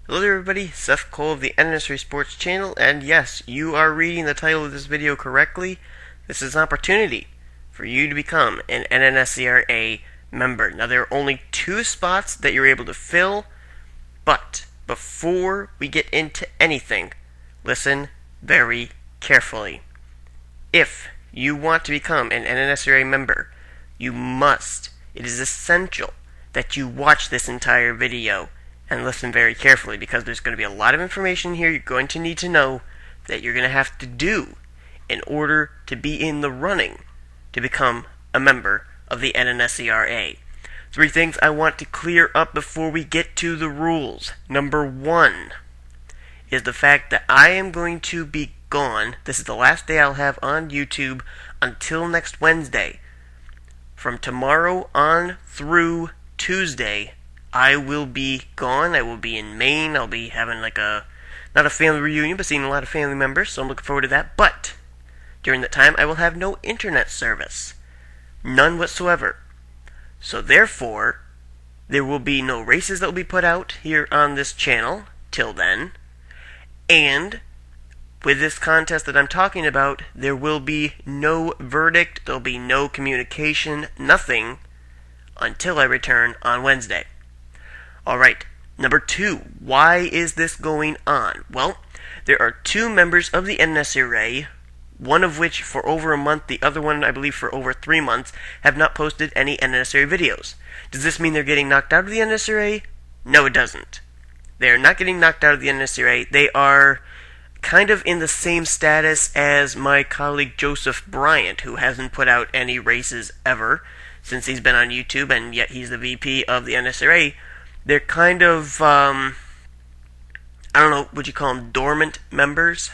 Hello there everybody, Seth Cole of the NNSCRA Sports Channel, and yes, you are reading the title of this video correctly. This is an opportunity for you to become an NNSCRA member. Now there are only 2 spots that you're able to fill, but before we get into anything, listen very carefully. If you want to become an NNSCRA member, it is essential that you watch this entire video and listen very carefully, because there's going to be a lot of information here you're going to need to know that you're going to have to do in order to be in the running to become a member of the NNSCRA. 3 things I want to clear up before we get to the rules. Number 1 is the fact that I am going to be gone. This is the last day I'll have on YouTube until next Wednesday. From tomorrow on through Tuesday, I will be gone. I will be in Maine. I'll be having not a family reunion, but seeing a lot of family members, so I'm looking forward to that. But during that time, I will have no internet service. None whatsoever. So therefore, there will be no races that will be put out here on this channel till then. And with this contest that I'm talking about, there will be no verdict, there'll be no communication, nothing, until I return on Wednesday. Alright, number 2, why is this going on? Well, there are 2 members of the NNSCRA, one of which for over a month, the other one, I believe, for over 3 months, have not posted any NNSCRA videos. Does this mean they're getting knocked out of the NNSCRA? No, it doesn't. They are not getting knocked out of the NNSCRA. They are kind of in the same status as my colleague Joseph Bryant, who hasn't put out any races ever since he's been on YouTube, and yet he's the VP of the NNSCRA. They're kind of, I don't know, would you call them dormant members?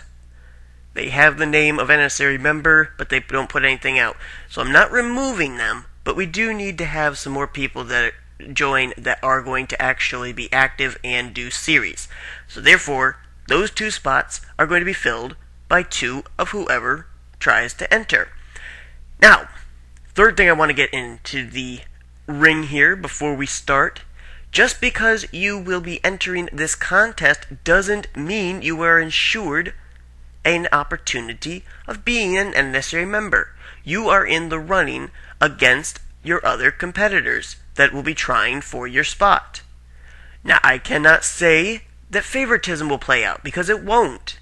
They have the name of NNSCRA member, but they don't put anything out. So I'm not removing them, but we do need to have some more people that join that are going to actually be active and do series. So therefore, those 2 spots are going to be filled by 2 of whoever tries to enter. Now, third thing I want to get into the ring here before we start. Just because you will be entering this contest doesn't mean you are ensured an opportunity of being an NNSCRA member. You are in the running against your other competitors that will be trying for your spot. Now, I cannot say that favoritism will play out, because it won't.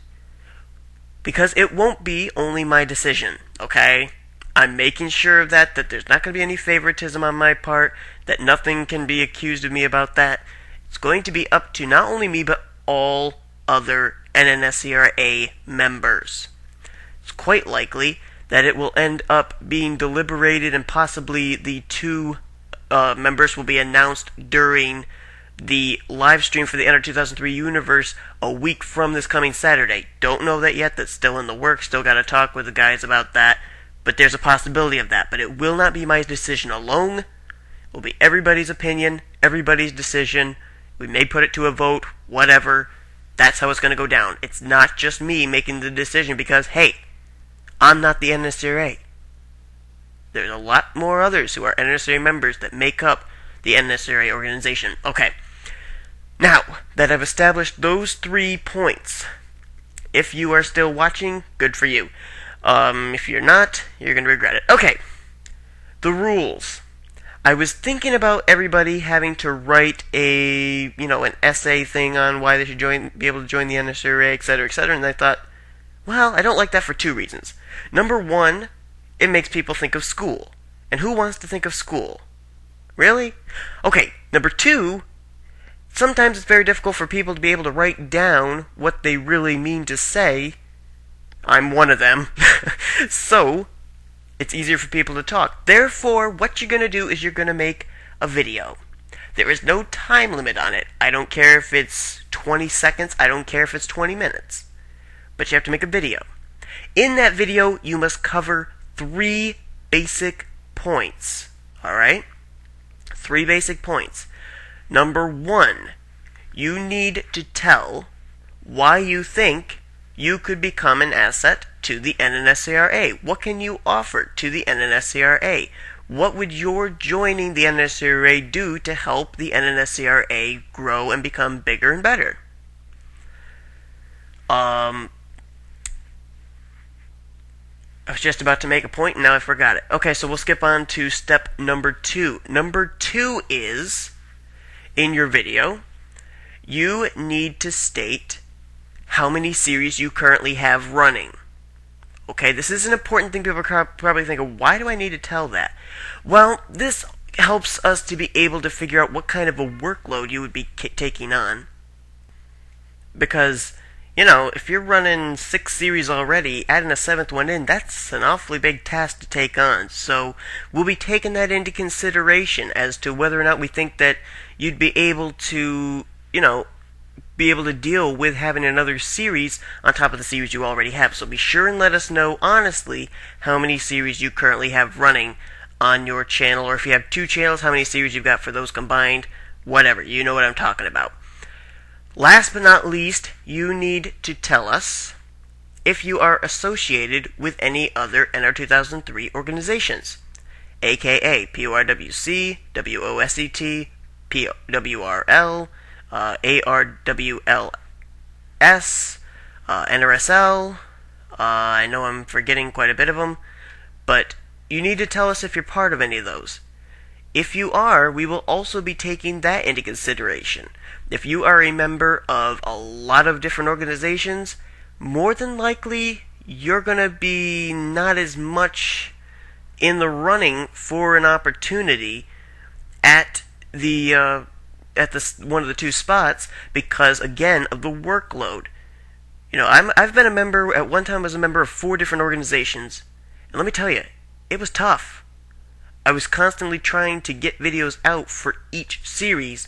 Because it won't be only my decision, okay? I'm making sure of that there's not going to be any favoritism on my part, that nothing can be accused of me about that. It's going to be up to not only me, but all other NNSCRA members. It's quite likely that it will end up being deliberated, and possibly the 2 members will be announced during the live stream for the Enter 2003 Universe a week from this coming Saturday. Don't know that yet. That's still in the works. Still got to talk with the guys about that. But there's a possibility of that. But it will not be my decision alone. It will be everybody's opinion, everybody's decision. We may put it to a vote, whatever. That's how it's going to go down. It's not just me making the decision because, hey, I'm not the NNSCRA. There's a lot more others who are NNSCRA members that make up the NNSCRA organization. Okay. Now that I've established those 3 points, if you are still watching, good for you. If you're not, you're going to regret it. Okay, the rules. I was thinking about everybody having to write an essay thing on why they should be able to join the NNSCRA, etc., etc., and I thought, well, I don't like that for 2 reasons. Number 1, it makes people think of school. And who wants to think of school? Really? Okay, number 2, sometimes it's very difficult for people to be able to write down what they really mean to say. I'm one of them. So, it's easier for people to talk. Therefore, what you're going to do is you're going to make a video. There is no time limit on it. I don't care if it's 20 seconds. I don't care if it's 20 minutes. But you have to make a video. In that video, you must cover 3 basic points. Alright? 3 basic points. Number 1, you need to tell why you think you could become an asset to the NNSCRA. What can you offer to the NNSCRA? What would your joining the NNSCRA do to help the NNSCRA grow and become bigger and better? I was just about to make a point and now I forgot it. Okay, so we'll skip on to step number 2. Number 2 is, in your video, you need to state how many series you currently have running. Okay, this is an important thing. People probably think, why do I need to tell that? Well, this helps us to be able to figure out what kind of a workload you would be taking on. Because, you know, if you're running 6 series already, adding a 7th one in, that's an awfully big task to take on. So we'll be taking that into consideration as to whether or not we think that you'd be able to, be able to deal with having another series on top of the series you already have. So be sure and let us know honestly how many series you currently have running on your channel, or if you have 2 channels, how many series you've got for those combined, whatever. You know what I'm talking about. Last but not least, you need to tell us if you are associated with any other NR 2003 organizations, aka PORWC, WOSET, PWRL, ARWLS, NRSL. I know I'm forgetting quite a bit of them, but you need to tell us if you're part of any of those. If you are, we will also be taking that into consideration. If you are a member of a lot of different organizations, more than likely you're going to be not as much in the running for an opportunity at the one of the 2 spots because, again, of the workload. I've been a member, at one time I was a member of 4 different organizations, and let me tell you, it was tough. I was constantly trying to get videos out for each series,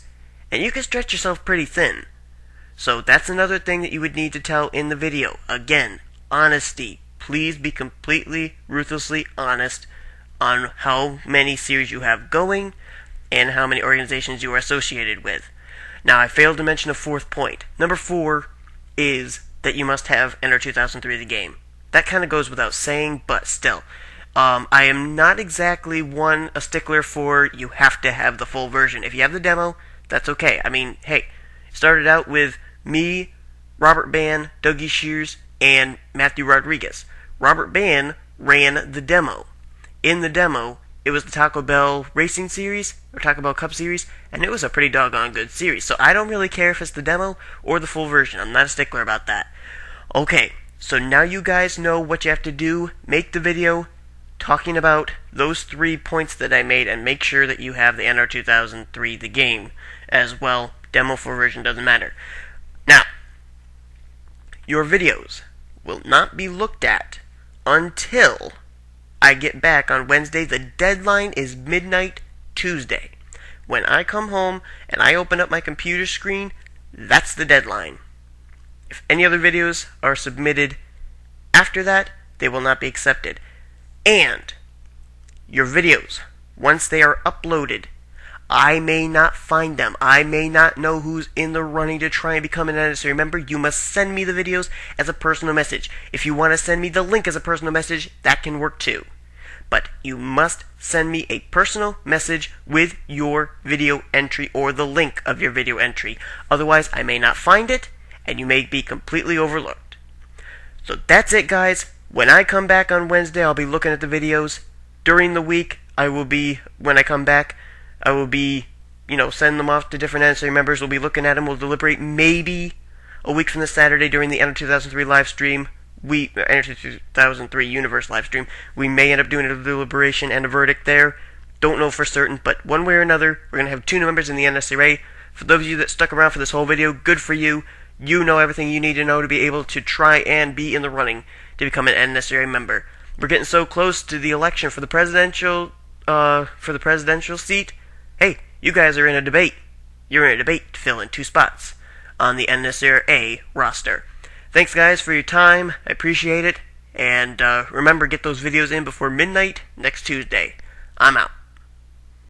and you can stretch yourself pretty thin. So that's another thing that you would need to tell in the video. Again, honesty. Please be completely, ruthlessly honest on how many series you have going and how many organizations you are associated with. Now, I failed to mention a 4th point. Number 4 is that you must have NR 2003 the game. That kind of goes without saying, but still. I am not exactly a stickler for you have to have the full version. If you have the demo, that's okay. I mean, hey, it started out with me, Robert Ban, Dougie Shears, and Matthew Rodriguez. Robert Ban ran the demo. In the demo, it was the Taco Bell Racing Series, or Taco Bell Cup Series, and it was a pretty doggone good series. So I don't really care if it's the demo or the full version. I'm not a stickler about that. Okay, so now you guys know what you have to do. Make the video talking about those 3 points that I made, and make sure that you have the NR 2003 the game as well. Demo full version doesn't matter. Now, your videos will not be looked at until I get back on Wednesday. The deadline is midnight Tuesday. When I come home and I open up my computer screen, that's the deadline. If any other videos are submitted after that, they will not be accepted. And your videos, once they are uploaded, I may not find them. I may not know who's in the running to try and become an NNSCRA member. You must send me the videos as a personal message. If you want to send me the link as a personal message, that can work too. But you must send me a personal message with your video entry or the link of your video entry. Otherwise, I may not find it, and you may be completely overlooked. So that's it, guys. When I come back on Wednesday, I'll be looking at the videos. During the week, when I come back, I will be, sending them off to different NNSCRA members. We'll be looking at them. We'll deliberate maybe a week from this Saturday during the NR 2003 live stream. NR 2003 Universe live stream. We may end up doing a deliberation and a verdict there. Don't know for certain, but one way or another, we're going to have 2 new members in the NNSCRA. For those of you that stuck around for this whole video, good for you. You know everything you need to know to be able to try and be in the running to become an NNSCRA member. We're getting so close to the election for the presidential seat. Hey, you guys are in a debate. You're in a debate to fill in 2 spots on the NNSCRA roster. Thanks, guys, for your time. I appreciate it. And remember, get those videos in before midnight next Tuesday. I'm out.